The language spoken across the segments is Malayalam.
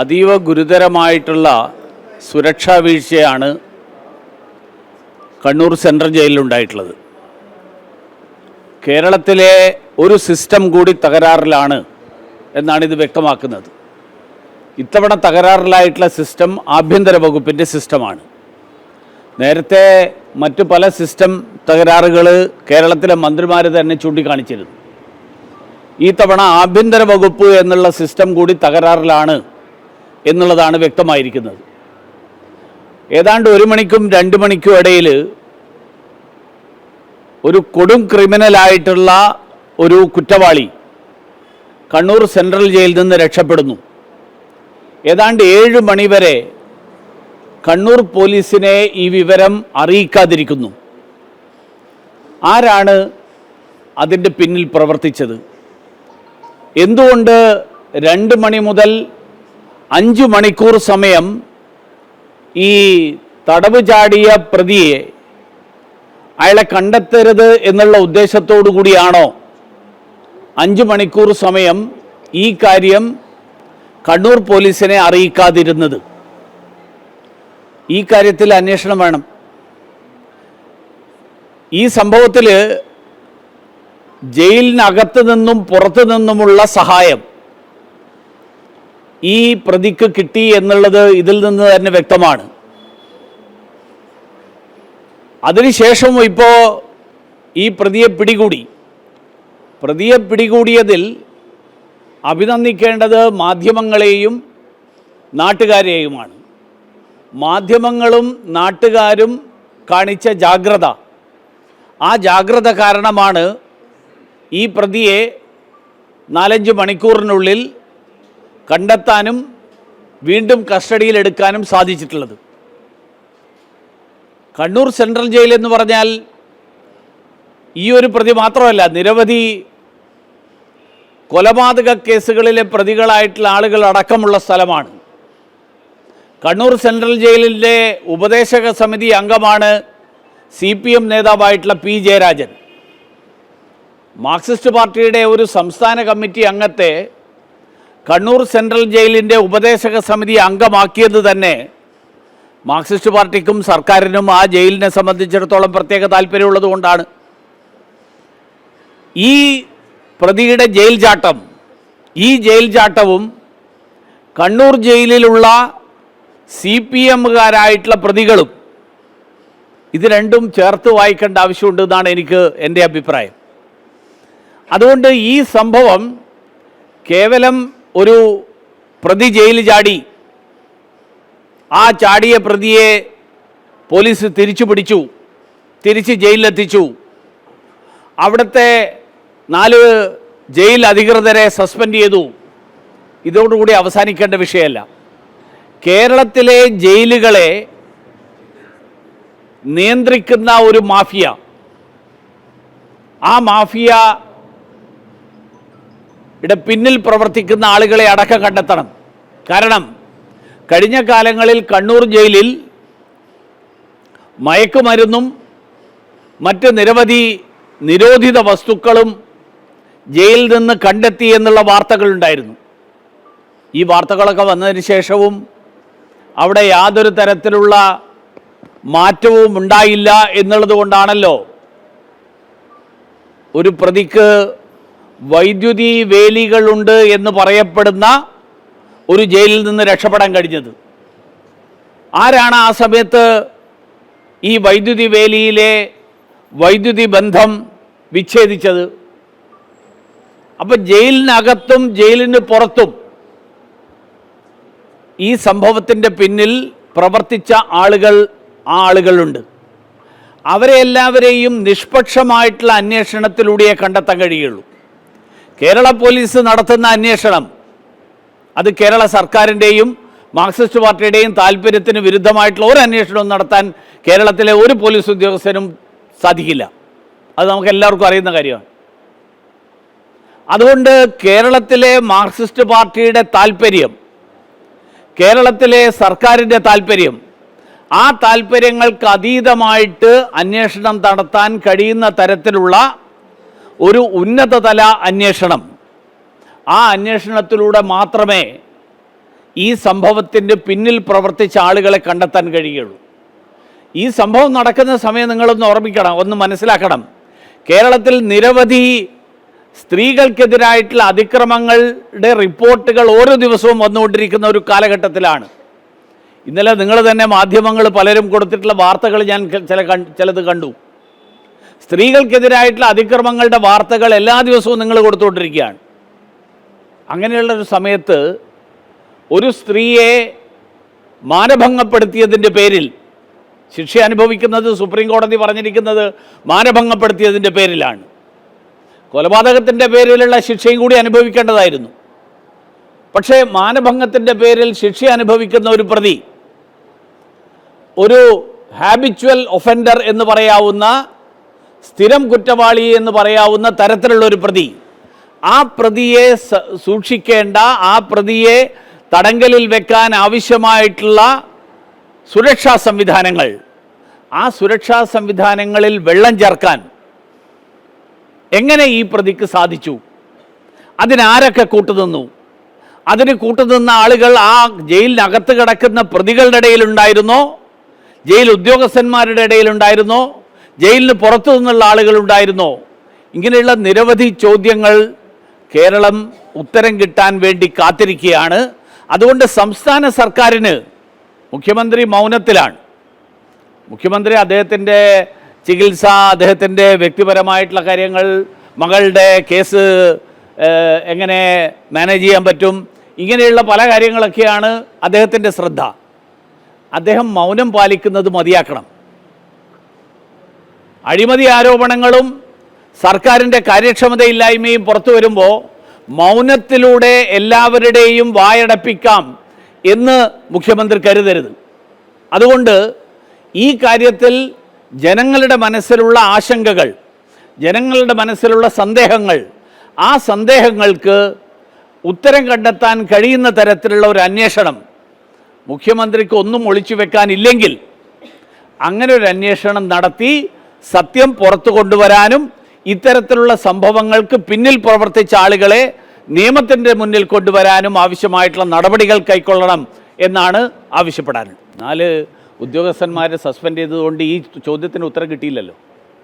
അതീവ ഗുരുതരമായിട്ടുള്ള സുരക്ഷാ വീഴ്ചയാണ് കണ്ണൂർ സെൻട്രൽ ജയിലിലുണ്ടായിട്ടുള്ളത്. കേരളത്തിലെ ഒരു സിസ്റ്റം കൂടി തകരാറിലാണ് എന്നാണ് ഇത് വ്യക്തമാക്കുന്നത്. ഇത്തവണ തകരാറിലായിട്ടുള്ള സിസ്റ്റം ആഭ്യന്തര വകുപ്പിൻ്റെ സിസ്റ്റമാണ്. നേരത്തെ മറ്റു പല സിസ്റ്റം തകരാറുകൾ കേരളത്തിലെ മന്ത്രിമാർ തന്നെ ചൂണ്ടിക്കാണിച്ചിരുന്നു. ഈ തവണ ആഭ്യന്തര വകുപ്പ് എന്നുള്ള സിസ്റ്റം കൂടി തകരാറിലാണ് എന്നുള്ളതാണ് വ്യക്തമായിരിക്കുന്നത്. ഏതാണ്ട് 1 മണിക്കും 2 മണിക്കും ഇടയിൽ ഒരു കൊടും ക്രിമിനലായിട്ടുള്ള ഒരു കുറ്റവാളി കണ്ണൂർ സെൻട്രൽ ജയിലിൽ നിന്ന് രക്ഷപ്പെടുന്നു. ഏതാണ്ട് 7 മണിവരെ കണ്ണൂർ പോലീസിനെ ഈ വിവരം അറിയിക്കാതിരിക്കുന്നു. ആരാണ് അതിൻ്റെ പിന്നിൽ പ്രവർത്തിച്ചത്? എന്തുകൊണ്ട് 2 മണി മുതൽ 5 മണിക്കൂർ സമയം ഈ തടവ് ചാടിയ പ്രതിയെ അയാളെ കണ്ടെത്തരുത് എന്നുള്ള ഉദ്ദേശത്തോടു കൂടിയാണോ 5 മണിക്കൂർ സമയം ഈ കാര്യം കണ്ണൂർ പോലീസിനെ അറിയിക്കാതിരുന്നത്? ഈ കാര്യത്തിൽ അന്വേഷണം വേണം. ഈ സംഭവത്തിൽ ജയിലിനകത്ത് നിന്നും പുറത്തു നിന്നുമുള്ള സഹായം ഈ പ്രതിക്ക് കിട്ടി എന്നുള്ളത് ഇതിൽ നിന്ന് തന്നെ വ്യക്തമാണ്. അതിനുശേഷം ഇപ്പോൾ ഈ പ്രതിയെ പിടികൂടിയതിൽ അഭിനന്ദിക്കേണ്ടത് മാധ്യമങ്ങളെയും നാട്ടുകാരെയുമാണ്. മാധ്യമങ്ങളും നാട്ടുകാരും കാണിച്ച ജാഗ്രത, ആ ജാഗ്രത കാരണമാണ് ഈ പ്രതിയെ 4-5 മണിക്കൂറിനുള്ളിൽ കണ്ടെത്താനും വീണ്ടും കസ്റ്റഡിയിലെടുക്കാനും സാധിച്ചിട്ടുള്ളത്. കണ്ണൂർ സെൻട്രൽ ജയിൽ എന്ന് പറഞ്ഞാൽ ഈ ഒരു പ്രതി മാത്രമല്ല, നിരവധി കൊലപാതക കേസുകളിലെ പ്രതികളായിട്ടുള്ള ആളുകൾ അടക്കമുള്ള സ്ഥലമാണ്. കണ്ണൂർ സെൻട്രൽ ജയിലിൻ്റെ ഉപദേശക സമിതി അംഗമാണ് CPM നേതാവായിട്ടുള്ള P. ജയരാജൻ. മാർക്സിസ്റ്റ് പാർട്ടിയുടെ ഒരു സംസ്ഥാന കമ്മിറ്റി അംഗത്തെ കണ്ണൂർ സെൻട്രൽ ജയിലിൻ്റെ ഉപദേശക സമിതി അംഗമാക്കിയത് തന്നെ മാർക്സിസ്റ്റ് പാർട്ടിക്കും സർക്കാരിനും ആ ജയിലിനെ സംബന്ധിച്ചിടത്തോളം പ്രത്യേക താല്പര്യമുള്ളത് കൊണ്ടാണ്. ഈ പ്രതിയുടെ ഈ ജയിൽ ചാട്ടവും കണ്ണൂർ ജയിലിലുള്ള CPMകാരായിട്ടുള്ള പ്രതികളും ഇത് രണ്ടും ചേർത്ത് വായിക്കേണ്ട ആവശ്യമുണ്ടെന്നാണ് എൻ്റെ അഭിപ്രായം. അതുകൊണ്ട് ഈ സംഭവം കേവലം ഒരു പ്രതി ജയിലിൽ ചാടി, ആ ചാടിയ പ്രതിയെ പോലീസ് തിരിച്ച് ജയിലിലെത്തിച്ചു, അവിടുത്തെ 4 ജയിൽ അധികൃതരെ സസ്പെൻഡ് ചെയ്തു, ഇതോടുകൂടി അവസാനിക്കേണ്ട വിഷയമല്ല. കേരളത്തിലെ ജയിലുകളെ നിയന്ത്രിക്കുന്ന ഒരു മാഫിയ, ആ മാഫിയയുടെ പിന്നിൽ പ്രവർത്തിക്കുന്ന ആളുകളെ അടക്കം കണ്ടെത്തണം. കാരണം കഴിഞ്ഞ കാലങ്ങളിൽ കണ്ണൂർ ജയിലിൽ മയക്കുമരുന്നും മറ്റ് നിരവധി നിരോധിത വസ്തുക്കളും ജയിലിൽ നിന്ന് കണ്ടെത്തി എന്നുള്ള വാർത്തകളുണ്ടായിരുന്നു. ഈ വാർത്തകളൊക്കെ വന്നതിന് ശേഷവും അവിടെ യാതൊരു തരത്തിലുള്ള മാറ്റവും ഉണ്ടായില്ല എന്നുള്ളത് കൊണ്ടാണല്ലോ ഒരു പ്രതിക്ക് വൈദ്യുതി വേലികളുണ്ട് എന്ന് പറയപ്പെടുന്ന ഒരു ജയിലിൽ നിന്ന് രക്ഷപ്പെടാൻ കഴിഞ്ഞത്. ആരാണ് ആ സമയത്ത് ഈ വൈദ്യുതി വേലിയിലെ വൈദ്യുതി ബന്ധം വിച്ഛേദിച്ചത്? അപ്പം ജയിലിനകത്തും ജയിലിന് പുറത്തും ഈ സംഭവത്തിൻ്റെ പിന്നിൽ പ്രവർത്തിച്ച ആളുകളുണ്ട്. അവരെ എല്ലാവരെയും നിഷ്പക്ഷമായിട്ടുള്ള അന്വേഷണത്തിലൂടെയേ കണ്ടെത്താൻ കഴിയുള്ളൂ. കേരള പോലീസ് നടത്തുന്ന അന്വേഷണം അത് കേരള സർക്കാരിൻ്റെയും മാർക്സിസ്റ്റ് പാർട്ടിയുടെയും താല്പര്യത്തിന് വിരുദ്ധമായിട്ടുള്ള ഒരു അന്വേഷണവും നടത്താൻ കേരളത്തിലെ ഒരു പോലീസ് ഉദ്യോഗസ്ഥനും സാധിക്കില്ല. അത് നമുക്ക് എല്ലാവർക്കും അറിയുന്ന കാര്യമാണ്. അതുകൊണ്ട് കേരളത്തിലെ മാർക്സിസ്റ്റ് പാർട്ടിയുടെ താല്പര്യം, കേരളത്തിലെ സർക്കാരിൻ്റെ താല്പര്യം, ആ താല്പര്യങ്ങൾക്ക് അതീതമായിട്ട് അന്വേഷണം നടത്താൻ കഴിയുന്ന തരത്തിലുള്ള ഒരു ഉന്നതതല അന്വേഷണം, ആ അന്വേഷണത്തിലൂടെ മാത്രമേ ഈ സംഭവത്തിൻ്റെ പിന്നിൽ പ്രവർത്തിച്ച ആളുകളെ കണ്ടെത്താൻ കഴിയുള്ളൂ. ഈ സംഭവം നടക്കുന്ന സമയം നിങ്ങളൊന്ന് ഓർമ്മിക്കണം, ഒന്ന് മനസ്സിലാക്കണം. കേരളത്തിൽ നിരവധി സ്ത്രീകൾക്കെതിരായിട്ടുള്ള അതിക്രമങ്ങളുടെ റിപ്പോർട്ടുകൾ ഓരോ ദിവസവും വന്നുകൊണ്ടിരിക്കുന്ന ഒരു കാലഘട്ടത്തിലാണ്. ഇന്നലെ നിങ്ങൾ തന്നെ മാധ്യമങ്ങൾ പലരും കൊടുത്തിട്ടുള്ള വാർത്തകൾ ഞാൻ ചിലത് കണ്ടു. സ്ത്രീകൾക്കെതിരായിട്ടുള്ള അതിക്രമങ്ങളുടെ വാർത്തകൾ എല്ലാ ദിവസവും നിങ്ങൾ കൊടുത്തുകൊണ്ടിരിക്കുകയാണ്. അങ്ങനെയുള്ളൊരു സമയത്ത് ഒരു സ്ത്രീയെ മാനഭംഗപ്പെടുത്തിയതിൻ്റെ പേരിൽ ശിക്ഷ അനുഭവിക്കുന്നത് സുപ്രീം കോടതി പറഞ്ഞിരിക്കുന്നത് മാനഭംഗപ്പെടുത്തിയതിൻ്റെ പേരിലാണ്. കൊലപാതകത്തിൻ്റെ പേരിലുള്ള ശിക്ഷയും കൂടി അനുഭവിക്കേണ്ടതായിരുന്നു. പക്ഷേ മാനഭംഗത്തിൻ്റെ പേരിൽ ശിക്ഷ അനുഭവിക്കുന്ന ഒരു പ്രതി, ഒരു ഹാബിച്വൽ ഒഫൻഡർ എന്ന് പറയാവുന്ന, സ്ഥിരം കുറ്റവാളി എന്ന് പറയാവുന്ന തരത്തിലുള്ള ഒരു പ്രതി, ആ പ്രതിയെ സൂക്ഷിക്കേണ്ട, ആ പ്രതിയെ തടങ്കലിൽ വെക്കാൻ ആവശ്യമായിട്ടുള്ള സുരക്ഷാ സംവിധാനങ്ങൾ, ആ സുരക്ഷാ സംവിധാനങ്ങളിൽ വെള്ളം ചേർക്കാൻ എങ്ങനെ ഈ പ്രതിക്ക് സാധിച്ചു? അതിനാരൊക്കെ കൂട്ടുനിന്നു? അതിന് കൂട്ടുനിന്ന ആളുകൾ ആ ജയിലിനകത്ത് കിടക്കുന്ന പ്രതികളുടെ ഇടയിലുണ്ടായിരുന്നോ? ജയിൽ ഉദ്യോഗസ്ഥന്മാരുടെ ഇടയിലുണ്ടായിരുന്നോ? ജയിലിന് പുറത്തു നിന്നുള്ള ആളുകളുണ്ടായിരുന്നോ? ഇങ്ങനെയുള്ള നിരവധി ചോദ്യങ്ങൾ കേരളം ഉത്തരം കിട്ടാൻ വേണ്ടി കാത്തിരിക്കുകയാണ്. അതുകൊണ്ട് സംസ്ഥാന സർക്കാരിന്, മുഖ്യമന്ത്രി മൗനത്തിലാണ്. മുഖ്യമന്ത്രി അദ്ദേഹത്തിൻ്റെ ചികിത്സ, അദ്ദേഹത്തിൻ്റെ വ്യക്തിപരമായിട്ടുള്ള കാര്യങ്ങൾ, മകളുടെ കേസ് എങ്ങനെ മാനേജ് ചെയ്യാൻ പറ്റും, ഇങ്ങനെയുള്ള പല കാര്യങ്ങളൊക്കെയാണ് അദ്ദേഹത്തിൻ്റെ ശ്രദ്ധ. അദ്ദേഹം മൗനം പാലിക്കുന്നത് മതിയാക്കണം. അഴിമതി ആരോപണങ്ങളും സർക്കാരിൻ്റെ കാര്യക്ഷമതയില്ലായ്മയും പുറത്തു വരുമ്പോൾ മൗനത്തിലൂടെ എല്ലാവരുടെയും വായടപ്പിക്കാം എന്ന് മുഖ്യമന്ത്രി കരുതരുത്. അതുകൊണ്ട് ഈ കാര്യത്തിൽ ജനങ്ങളുടെ മനസ്സിലുള്ള ആശങ്കകൾ, ജനങ്ങളുടെ മനസ്സിലുള്ള സന്ദേഹങ്ങൾ, ആ സന്ദേഹങ്ങൾക്ക് ഉത്തരം കണ്ടെത്താൻ കഴിയുന്ന തരത്തിലുള്ള ഒരു അന്വേഷണം മുഖ്യമന്ത്രിക്ക് ഒന്നും ഒളിച്ചു വെക്കാനില്ലെങ്കിൽ അങ്ങനെ ഒരു അന്വേഷണം നടത്തി സത്യം പുറത്തു കൊണ്ടുവരാനും ഇത്തരത്തിലുള്ള സംഭവങ്ങൾക്ക് പിന്നിൽ പ്രവർത്തിച്ച ആളുകളെ നിയമത്തിൻ്റെ മുന്നിൽ കൊണ്ടുവരാനും ആവശ്യമായിട്ടുള്ള നടപടികൾ കൈക്കൊള്ളണം എന്നാണ് ആവശ്യപ്പെടാനുള്ളത്. 4 ഉദ്യോഗസ്ഥന്മാരെ സസ്പെൻഡ് ചെയ്തതുകൊണ്ട് ഈ ചോദ്യത്തിന് ഉത്തരം കിട്ടിയില്ലല്ലോ.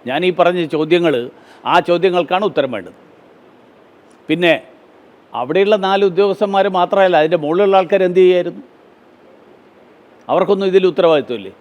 ഞാൻ ഈ പറഞ്ഞ ചോദ്യങ്ങൾ, ആ ചോദ്യങ്ങൾക്കാണ് ഉത്തരം വേണ്ടത്. പിന്നെ അവിടെയുള്ള 4 ഉദ്യോഗസ്ഥന്മാർ മാത്രമല്ല, അതിൻ്റെ മുകളിലുള്ള ആൾക്കാർ എന്ത് ചെയ്യായിരുന്നു? അവർക്കൊന്നും ഇതിൽ ഉത്തരവാദിത്വമില്ലേ?